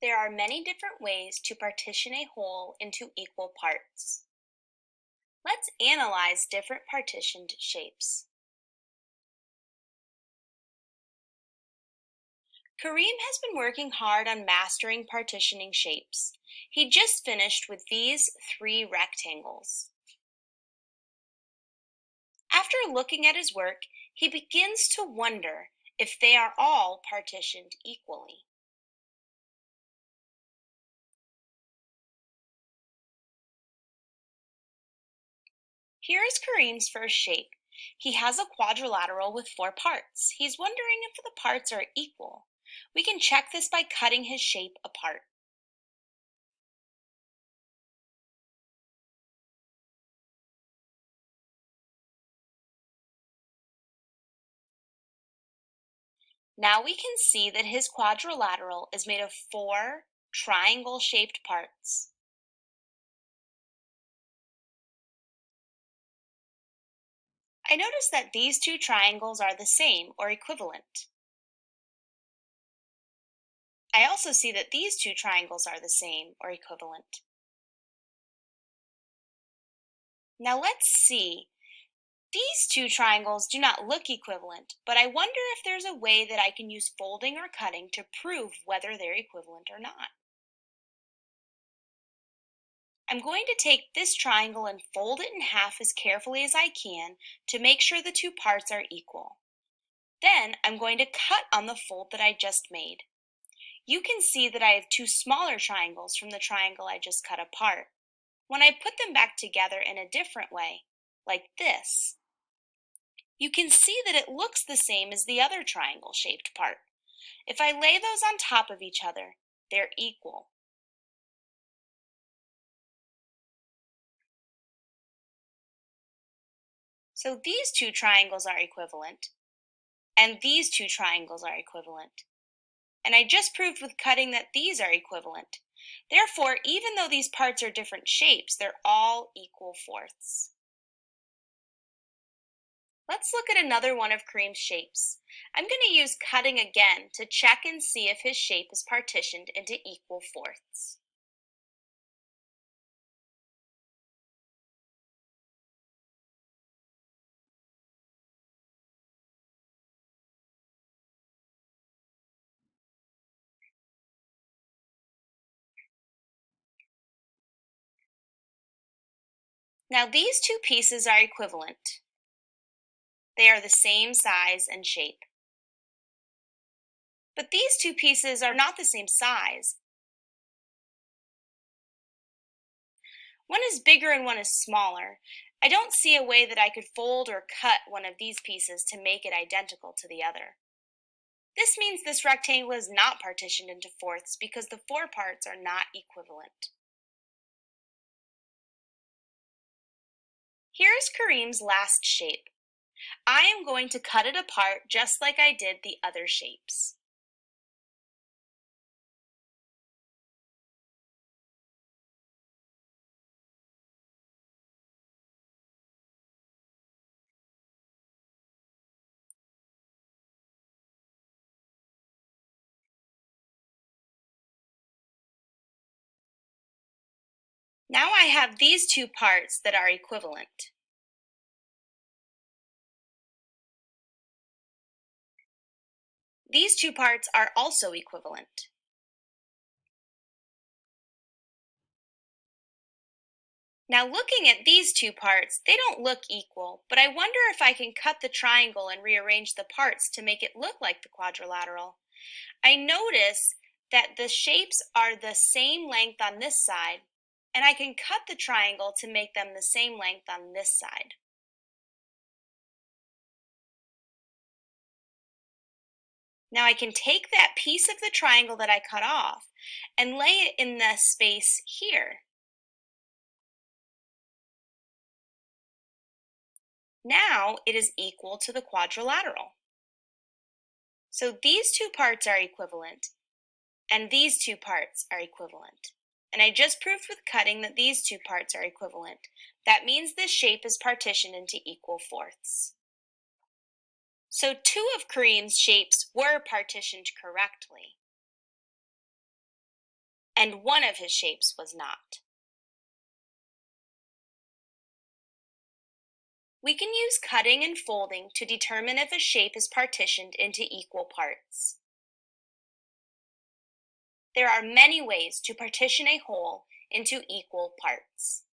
There are many different ways to partition a whole into equal parts. Let's analyze different partitioned shapes. Kareem has been working hard on mastering partitioning shapes. He just finished with these 3 rectangles. After looking at his work, he begins to wonder if they are all partitioned equally. Here is Kareem's first shape. He has a quadrilateral with 4 parts. He's wondering if the parts are equal. We can check this by cutting his shape apart. Now we can see that his quadrilateral is made of 4 triangle-shaped parts. I notice that these 2 triangles are the same or equivalent. I also see that these 2 triangles are the same or equivalent. Now let's see. These 2 triangles do not look equivalent, but I wonder if there's a way that I can use folding or cutting to prove whether they're equivalent or not. I'm going to take this triangle and fold it in half as carefully as I can to make sure the 2 parts are equal. Then I'm going to cut on the fold that I just made. You can see that I have 2 smaller triangles from the triangle I just cut apart. When I put them back together in a different way, like this, you can see that it looks the same as the other triangle-shaped part. If I lay those on top of each other, they're equal. So these 2 triangles are equivalent, and these 2 triangles are equivalent. And I just proved with cutting that these are equivalent. Therefore, even though these parts are different shapes, they're all equal fourths. Let's look at another one of Kareem's shapes. I'm going to use cutting again to check and see if his shape is partitioned into equal fourths. Now these 2 pieces are equivalent. They are the same size and shape. But these 2 pieces are not the same size. One is bigger and one is smaller. I don't see a way that I could fold or cut one of these pieces to make it identical to the other. This means this rectangle is not partitioned into fourths because the 4 parts are not equivalent. Here is Kareem's last shape. I am going to cut it apart just like I did the other shapes. Now I have these 2 parts that are equivalent. These 2 parts are also equivalent. Now looking at these 2 parts, they don't look equal, but I wonder if I can cut the triangle and rearrange the parts to make it look like the quadrilateral. I notice that the shapes are the same length on this side, and I can cut the triangle to make them the same length on this side. Now I can take that piece of the triangle that I cut off and lay it in the space here. Now it is equal to the quadrilateral. So these 2 parts are equivalent, and these 2 parts are equivalent. And I just proved with cutting that these 2 parts are equivalent. That means this shape is partitioned into equal fourths. So 2 of Kareem's shapes were partitioned correctly. and one of his shapes was not. We can use cutting and folding to determine if a shape is partitioned into equal parts. There are many ways to partition a whole into equal parts.